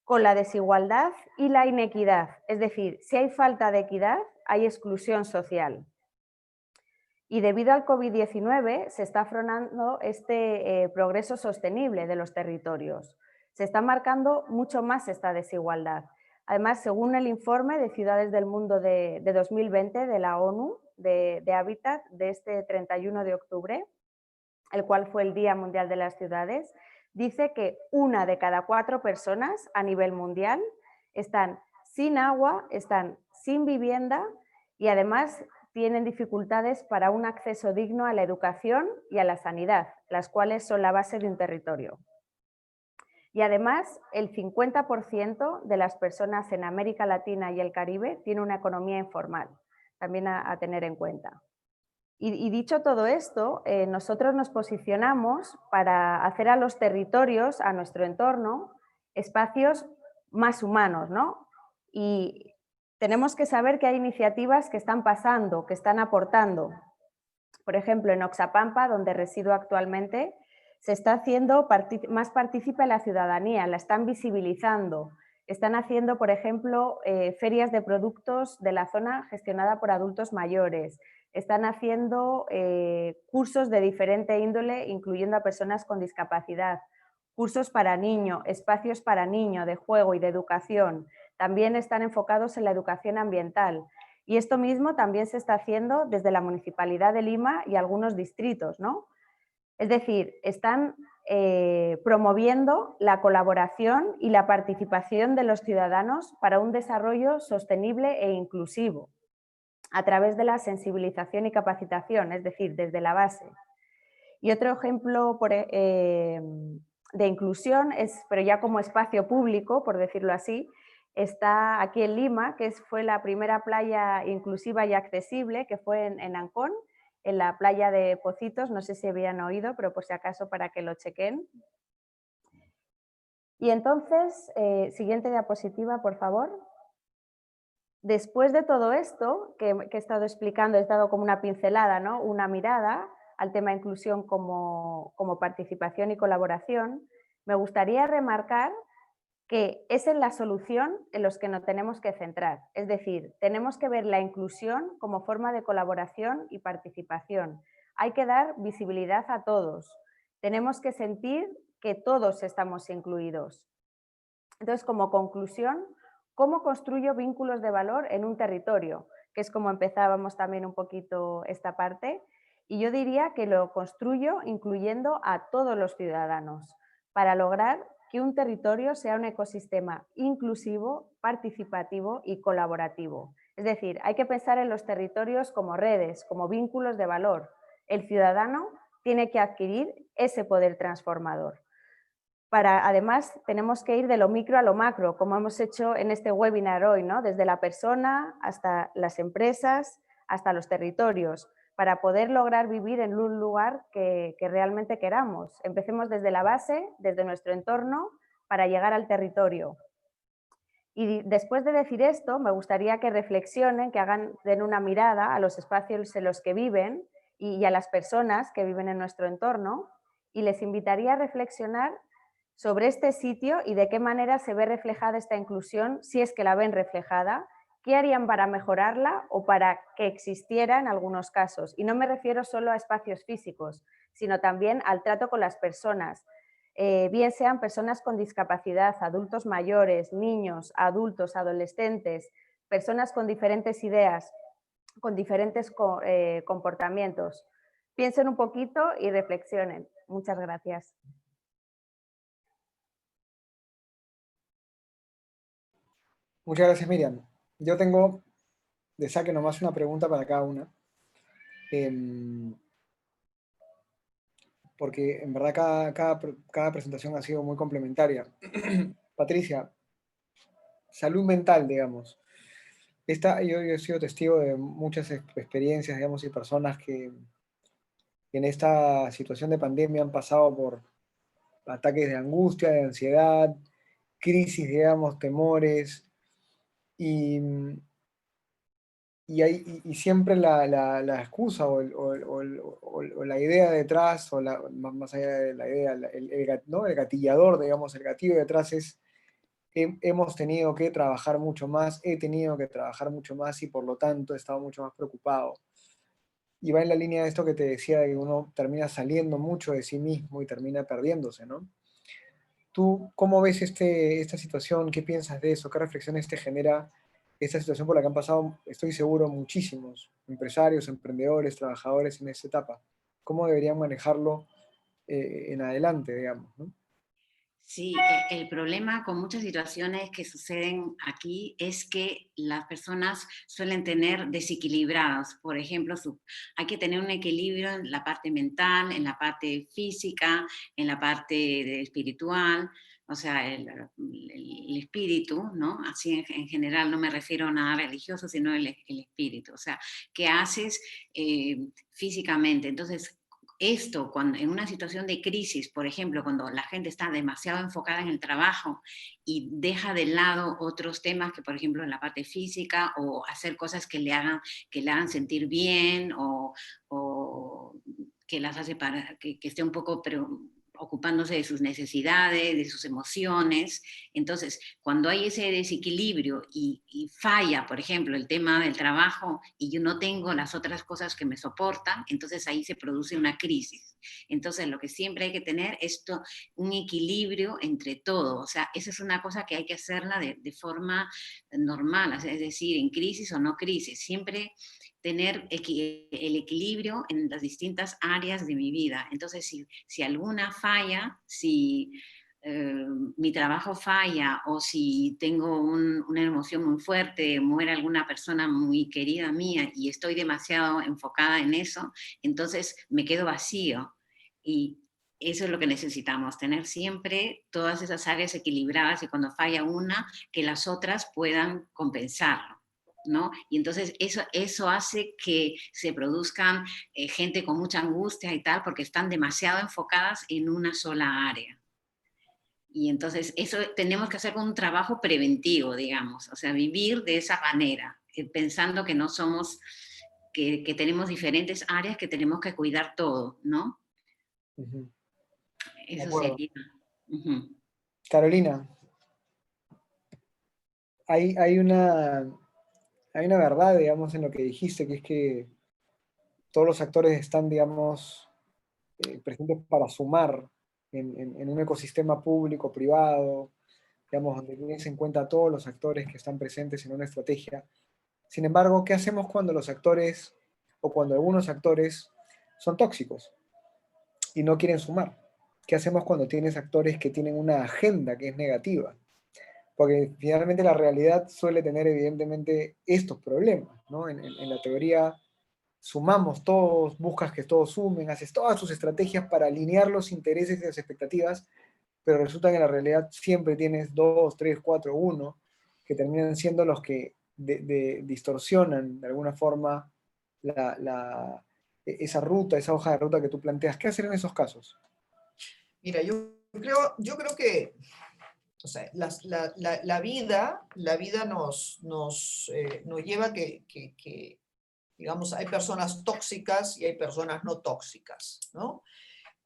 con la desigualdad y la inequidad. Es decir, si hay falta de equidad, hay exclusión social. Y debido al COVID-19 se está frenando este progreso sostenible de los territorios. Se está marcando mucho más esta desigualdad. Además, según el informe de Ciudades del Mundo de 2020 de la ONU, de Hábitat, de este 31 de octubre, el cual fue el Día Mundial de las Ciudades, dice que 1 de cada 4 personas a nivel mundial están sin agua, están sin vivienda y además tienen dificultades para un acceso digno a la educación y a la sanidad, las cuales son la base de un territorio. Y además, el 50% de las personas en América Latina y el Caribe tiene una economía informal, también a tener en cuenta. Y dicho todo esto, nosotros nos posicionamos para hacer a los territorios, a nuestro entorno, espacios más humanos, ¿no? Y tenemos que saber que hay iniciativas que están pasando, que están aportando. Por ejemplo, en Oxapampa, donde resido actualmente, se está haciendo más partícipe la ciudadanía, la están visibilizando. Están haciendo, por ejemplo, ferias de productos de la zona gestionada por adultos mayores. Están haciendo cursos de diferente índole, incluyendo a personas con discapacidad. Cursos para niños, espacios para niños, de juego y de educación. También están enfocados en la educación ambiental. Y esto mismo también se está haciendo desde la Municipalidad de Lima y algunos distritos, ¿no? Es decir, están promoviendo la colaboración y la participación de los ciudadanos para un desarrollo sostenible e inclusivo a través de la sensibilización y capacitación, es decir, desde la base. Y otro ejemplo de inclusión es, pero ya como espacio público, por decirlo así, está aquí en Lima, que fue la primera playa inclusiva y accesible, que fue en Ancón, en la playa de Pocitos, no sé si habían oído, pero por si acaso para que lo chequen. Y entonces, siguiente diapositiva, por favor. Después de todo esto que he estado explicando, he dado como una pincelada, ¿no? Una mirada al tema de inclusión como participación y colaboración, Me gustaría remarcar que es en la solución en los que nos tenemos que centrar. Es decir, tenemos que ver la inclusión como forma de colaboración y participación. Hay que dar visibilidad a todos. Tenemos que sentir que todos estamos incluidos. Entonces, como conclusión, ¿cómo construyo vínculos de valor en un territorio? Que es como empezábamos también un poquito esta parte. Y yo diría que lo construyo incluyendo a todos los ciudadanos para lograr que un territorio sea un ecosistema inclusivo, participativo y colaborativo. Es decir, hay que pensar en los territorios como redes, como vínculos de valor. El ciudadano tiene que adquirir ese poder transformador. Además, tenemos que ir de lo micro a lo macro, como hemos hecho en este webinar hoy, ¿no? Desde la persona hasta las empresas, hasta los territorios, para poder lograr vivir en un lugar que realmente queramos. Empecemos desde la base, desde nuestro entorno, para llegar al territorio. Y después de decir esto, me gustaría que reflexionen, que den una mirada a los espacios en los que viven y a las personas que viven en nuestro entorno, y les invitaría a reflexionar sobre este sitio y de qué manera se ve reflejada esta inclusión, si es que la ven reflejada, qué harían para mejorarla o para que existiera en algunos casos. Y no me refiero solo a espacios físicos, sino también al trato con las personas, bien sean personas con discapacidad, adultos mayores, niños, adultos, adolescentes, personas con diferentes ideas, con diferentes comportamientos. Piensen un poquito y reflexionen. Muchas gracias. Muchas gracias, Miriam. Yo tengo de saque nomás una pregunta para cada una. Porque en verdad cada presentación ha sido muy complementaria. Patricia, salud mental, digamos. Yo he sido testigo de muchas experiencias, digamos, y personas que en esta situación de pandemia han pasado por ataques de angustia, de ansiedad, crisis, digamos, temores, y siempre la excusa o la idea detrás, más allá de la idea, ¿no? El gatillador, digamos, el gatillo detrás es: hemos tenido que trabajar mucho más, he tenido que trabajar mucho más y por lo tanto he estado mucho más preocupado. Y va en la línea de esto que te decía, de que uno termina saliendo mucho de sí mismo y termina perdiéndose, ¿no? ¿Tú cómo ves esta situación? ¿Qué piensas de eso? ¿Qué reflexiones te genera esta situación por la que han pasado, estoy seguro, muchísimos empresarios, emprendedores, trabajadores en esta etapa? ¿Cómo deberían manejarlo en adelante, digamos, ¿no? Sí, el problema con muchas situaciones que suceden aquí es que las personas suelen tener desequilibrados. Por ejemplo, hay que tener un equilibrio en la parte mental, en la parte física, en la parte espiritual, o sea, el espíritu, ¿no? Así en general, no me refiero a nada religioso, sino el espíritu. O sea, ¿qué haces físicamente? Entonces, esto, cuando en una situación de crisis, por ejemplo, cuando la gente está demasiado enfocada en el trabajo y deja de lado otros temas que, por ejemplo, en la parte física, o hacer cosas que le hagan sentir bien, o que las hace para que esté un poco ocupándose de sus necesidades, de sus emociones. Entonces, cuando hay ese desequilibrio y falla, por ejemplo, el tema del trabajo y yo no tengo las otras cosas que me soportan, entonces ahí se produce una crisis. Entonces, lo que siempre hay que tener es un equilibrio entre todo. O sea, esa es una cosa que hay que hacerla de forma normal, es decir, en crisis o no crisis. Siempre tener el equilibrio en las distintas áreas de mi vida. Entonces, si alguna falla, si mi trabajo falla, o si tengo una emoción muy fuerte, muere alguna persona muy querida mía y estoy demasiado enfocada en eso, entonces me quedo vacío. Y eso es lo que necesitamos, tener siempre todas esas áreas equilibradas, y cuando falla una, que las otras puedan compensarlo, ¿no? Y entonces eso hace que se produzcan gente con mucha angustia y tal, porque están demasiado enfocadas en una sola área. Y entonces eso tenemos que hacer un trabajo preventivo, digamos, o sea, vivir de esa manera, pensando que no somos, que tenemos diferentes áreas que tenemos que cuidar todo, ¿no? De Eso acuerdo. sería. Ujú. Carolina, hay una verdad, digamos, en lo que dijiste, que es que todos los actores están, digamos, presentes para sumar en un ecosistema público-privado, digamos, donde tienes en cuenta a todos los actores que están presentes en una estrategia. Sin embargo, ¿qué hacemos cuando los actores, o cuando algunos actores son tóxicos y no quieren sumar? ¿Qué hacemos cuando tienes actores que tienen una agenda que es negativa? Porque finalmente la realidad suele tener evidentemente estos problemas, ¿no? En la teoría sumamos todos, buscas que todos sumen, haces todas tus estrategias para alinear los intereses y las expectativas, pero resulta que en la realidad siempre tienes 2, 3, 4, 1, que terminan siendo los que distorsionan de alguna forma esa ruta, esa hoja de ruta que tú planteas. ¿Qué hacer en esos casos? Mira, yo creo que, o sea, la vida nos lleva que, digamos, hay personas tóxicas y hay personas no tóxicas, ¿no?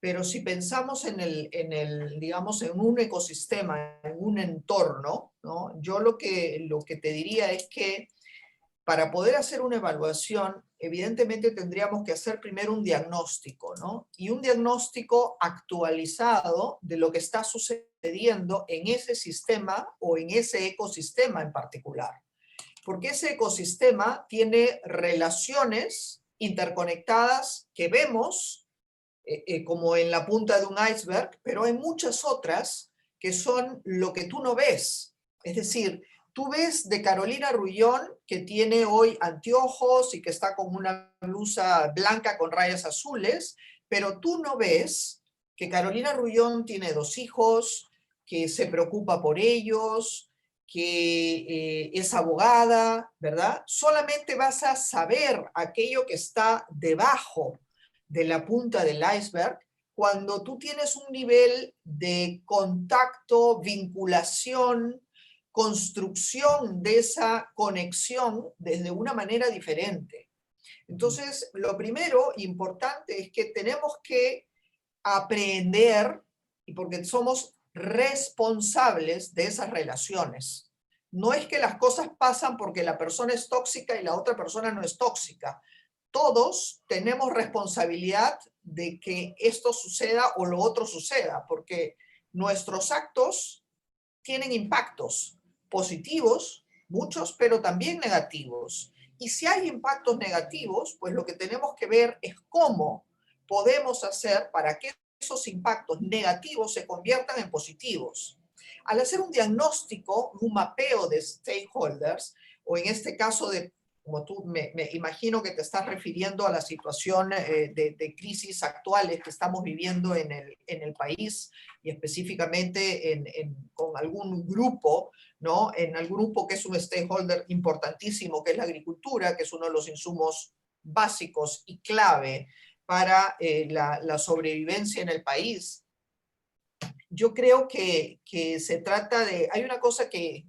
Pero si pensamos digamos, en un ecosistema, en un entorno, ¿no? Yo lo que te diría es que para poder hacer una evaluación, evidentemente tendríamos que hacer primero un diagnóstico, ¿no? Y un diagnóstico actualizado de lo que está sucediendo en ese sistema o en ese ecosistema en particular. Porque ese ecosistema tiene relaciones interconectadas que vemos como en la punta de un iceberg, pero hay muchas otras que son lo que tú no ves. Es decir, tú ves de Carolina Rullón, que tiene hoy anteojos y que está con una blusa blanca con rayas azules, pero tú no ves que Carolina Rullón tiene 2 hijos, que se preocupa por ellos, que es abogada, ¿verdad? Solamente vas a saber aquello que está debajo de la punta del iceberg cuando tú tienes un nivel de contacto, vinculación, construcción de esa conexión desde una manera diferente. Entonces, lo primero importante es que tenemos que aprender, y porque somos responsables de esas relaciones. No es que las cosas pasan porque la persona es tóxica y la otra persona no es tóxica. Todos tenemos responsabilidad de que esto suceda o lo otro suceda, porque nuestros actos tienen impactos positivos, muchos, pero también negativos. Y si hay impactos negativos, pues lo que tenemos que ver es cómo podemos hacer para que esos impactos negativos se conviertan en positivos. Al hacer un diagnóstico, un mapeo de stakeholders, o en este caso de, como tú me imagino que te estás refiriendo a la situación de crisis actuales que estamos viviendo en el país, y específicamente con algún grupo, ¿no? En algún grupo que es un stakeholder importantísimo, que es la agricultura, que es uno de los insumos básicos y clave para la sobrevivencia en el país. Yo creo que se trata de, hay una cosa que,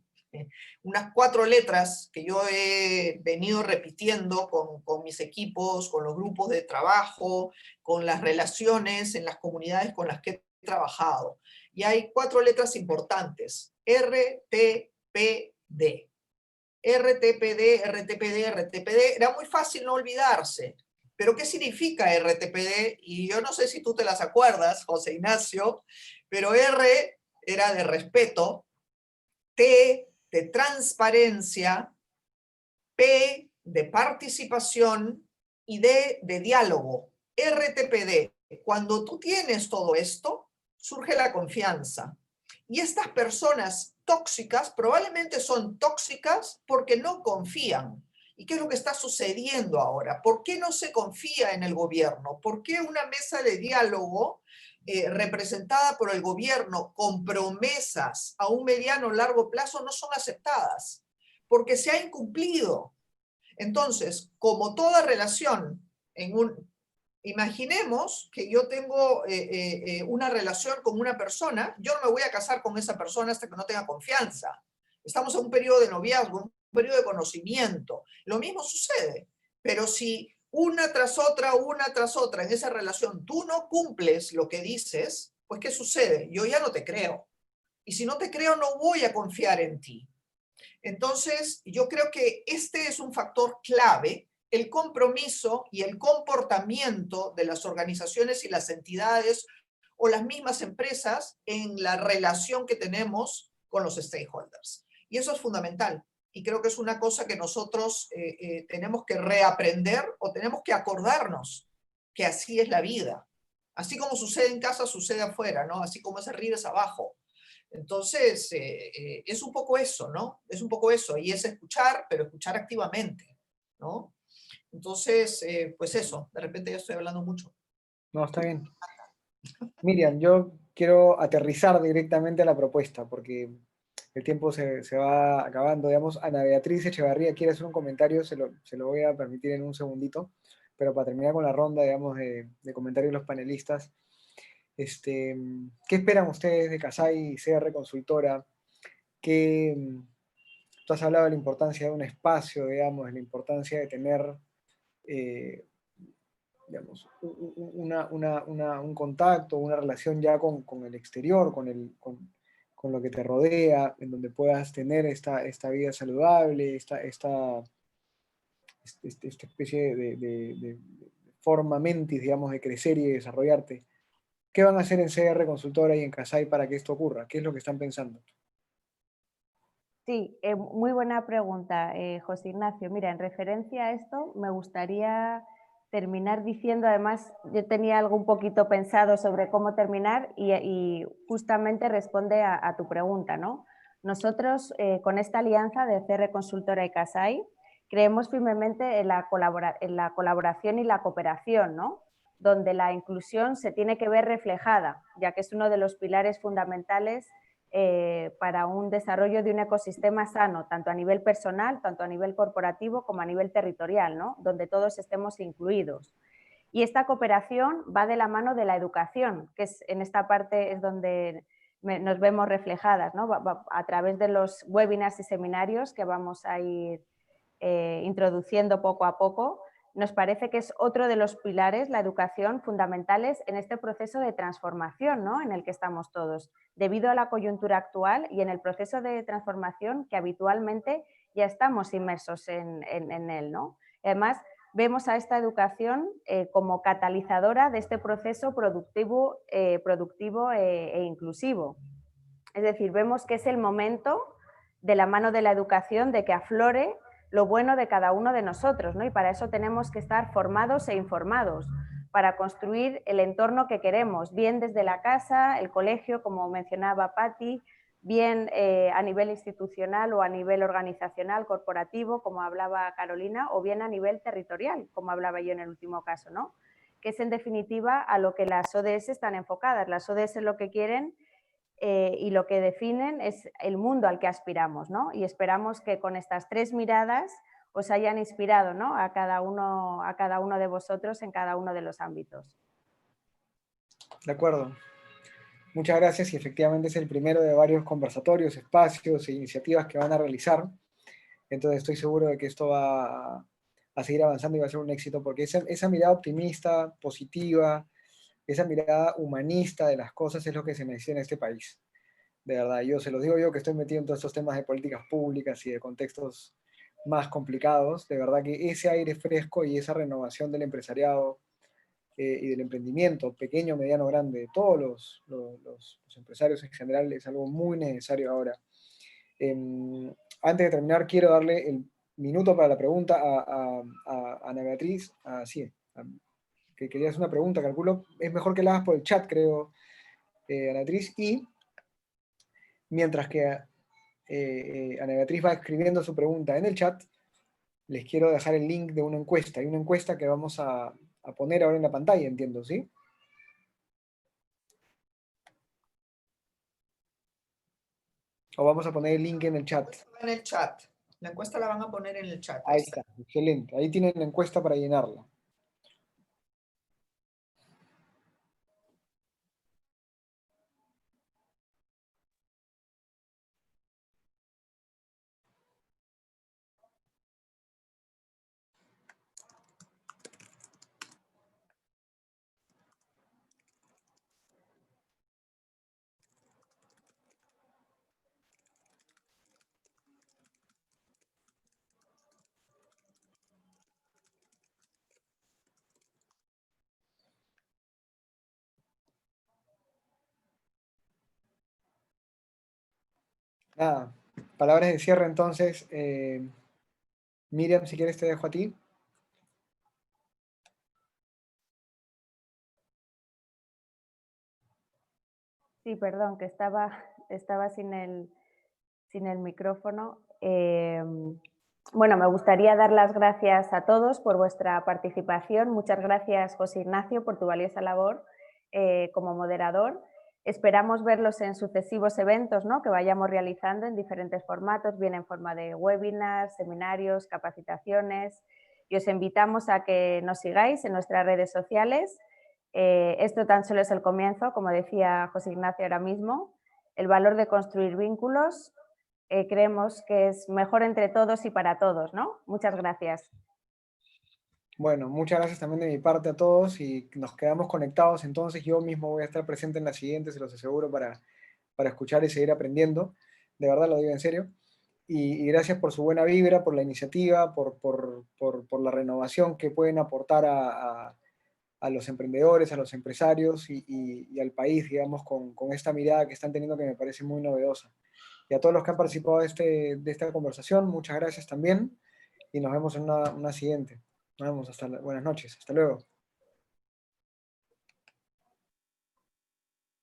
unas 4 letras que yo he venido repitiendo con mis equipos, con los grupos de trabajo, con las relaciones en las comunidades con las que he trabajado. Y hay 4 letras importantes: RTPD. RTPD, RTPD, RTPD. Era muy fácil no olvidarse. Pero ¿qué significa RTPD? Y yo no sé si tú te las acuerdas, José Ignacio, pero R era de respeto, T de transparencia, P de participación y D de diálogo. RTPD. Cuando tú tienes todo esto, surge la confianza. Y estas personas tóxicas probablemente son tóxicas porque no confían. ¿Y qué es lo que está sucediendo ahora? ¿Por qué no se confía en el gobierno? ¿Por qué una mesa de diálogo representada por el gobierno con promesas a un mediano o largo plazo no son aceptadas? Porque se ha incumplido. Entonces, como toda relación, imaginemos que yo tengo una relación con una persona, yo no me voy a casar con esa persona hasta que no tenga confianza. Estamos en un periodo de noviazgo, un periodo de conocimiento. Lo mismo sucede, pero si una tras otra en esa relación tú no cumples lo que dices, pues ¿qué sucede? Yo ya no te creo. Y si no te creo, no voy a confiar en ti. Entonces, yo creo que este es un factor clave, el compromiso y el comportamiento de las organizaciones y las entidades o las mismas empresas en la relación que tenemos con los stakeholders. Y eso es fundamental. Y creo que es una cosa que nosotros tenemos que reaprender o tenemos que acordarnos que así es la vida. Así como sucede en casa, sucede afuera, ¿no? Así como es arriba, es abajo. Entonces, es un poco eso, ¿no? Es un poco eso, y es escuchar, pero escuchar activamente, ¿no? Entonces, pues eso, de repente ya estoy hablando mucho. No, está bien. Miriam, yo quiero aterrizar directamente a la propuesta, porque el tiempo se va acabando. Digamos, Ana Beatriz Echevarría quiere hacer un comentario, se lo voy a permitir en un segundito, pero para terminar con la ronda, digamos, de comentarios de los panelistas, ¿qué esperan ustedes de Kasai CR Consultora? Tú has hablado de la importancia de un espacio, digamos, de la importancia de tener, digamos, un contacto, una relación ya con el exterior, con lo que te rodea, en donde puedas tener esta vida saludable, esta especie de forma mentis, digamos, de crecer y de desarrollarte. ¿Qué van a hacer en CR Consultora y en Kasai para que esto ocurra? ¿Qué es lo que están pensando? Sí, muy buena pregunta, José Ignacio. Mira, en referencia a esto, me gustaría terminar diciendo, además, yo tenía algo un poquito pensado sobre cómo terminar y justamente responde a tu pregunta, ¿no? Nosotros, con esta alianza de CR Consultora y Kasai, creemos firmemente en la colaboración y la cooperación, ¿no? Donde la inclusión se tiene que ver reflejada, ya que es uno de los pilares fundamentales para un desarrollo de un ecosistema sano, tanto a nivel personal, tanto a nivel corporativo como a nivel territorial, ¿no? Donde todos estemos incluidos. Y esta cooperación va de la mano de la educación, que es, en esta parte es donde nos vemos reflejadas, ¿no? A través de los webinars y seminarios que vamos a ir introduciendo poco a poco. Nos parece que es otro de los pilares, la educación, fundamentales en este proceso de transformación, ¿no? En el que estamos todos, debido a la coyuntura actual y en el proceso de transformación que habitualmente ya estamos inmersos en él, ¿no? Además, vemos a esta educación como catalizadora de este proceso productivo e inclusivo. Es decir, vemos que es el momento, de la mano de la educación, de que aflore lo bueno de cada uno de nosotros, ¿no? Y para eso tenemos que estar formados e informados, para construir el entorno que queremos, bien desde la casa, el colegio, como mencionaba Patti, bien a nivel institucional o a nivel organizacional, corporativo, como hablaba Carolina, o bien a nivel territorial, como hablaba yo en el último caso, ¿no? Que es en definitiva a lo que las ODS están enfocadas. Las ODS lo que quieren y lo que definen es el mundo al que aspiramos, ¿no? Y esperamos que con estas tres miradas os hayan inspirado, ¿no? a cada uno de vosotros en cada uno de los ámbitos. De acuerdo. Muchas gracias y efectivamente es el primero de varios conversatorios, espacios e iniciativas que van a realizar. Entonces estoy seguro de que esto va a seguir avanzando y va a ser un éxito porque esa mirada optimista, positiva, esa mirada humanista de las cosas es lo que se necesita en este país. De verdad, yo se los digo yo que estoy metido en todos estos temas de políticas públicas y de contextos más complicados. De verdad que ese aire fresco y esa renovación del empresariado y del emprendimiento, pequeño, mediano, grande, de todos los empresarios en general, es algo muy necesario ahora. Antes de terminar, quiero darle el minuto para la pregunta a Ana Beatriz, que quería hacer una pregunta, calculo, es mejor que la hagas por el chat, creo, Ana Beatriz, y mientras que Ana Beatriz va escribiendo su pregunta en el chat, les quiero dejar el link de una encuesta. Hay una encuesta que vamos a poner ahora en la pantalla, entiendo, ¿sí? O vamos a poner el link en el chat. En el chat. La encuesta la van a poner en el chat. Ahí está, excelente. Ahí tienen la encuesta para llenarla. Nada, palabras de cierre entonces. Miriam, si quieres te dejo a ti. Sí, perdón, que estaba sin el micrófono. Bueno, me gustaría dar las gracias a todos por vuestra participación. Muchas gracias, José Ignacio, por tu valiosa labor como moderador. Esperamos verlos en sucesivos eventos, ¿no?, que vayamos realizando en diferentes formatos, bien en forma de webinars, seminarios, capacitaciones. Y os invitamos a que nos sigáis en nuestras redes sociales. Esto tan solo es el comienzo, como decía José Ignacio ahora mismo. El valor de construir vínculos creemos que es mejor entre todos y para todos, ¿no? Muchas gracias. Bueno, muchas gracias también de mi parte a todos y nos quedamos conectados. Entonces yo mismo voy a estar presente en la siguiente, se los aseguro, para escuchar y seguir aprendiendo. De verdad lo digo en serio. Y gracias por su buena vibra, por la iniciativa, por la renovación que pueden aportar a los emprendedores, a los empresarios y al país, digamos, con esta mirada que están teniendo que me parece muy novedosa. Y a todos los que han participado de esta conversación, muchas gracias también y nos vemos en una siguiente. Nos vemos, buenas noches, hasta luego.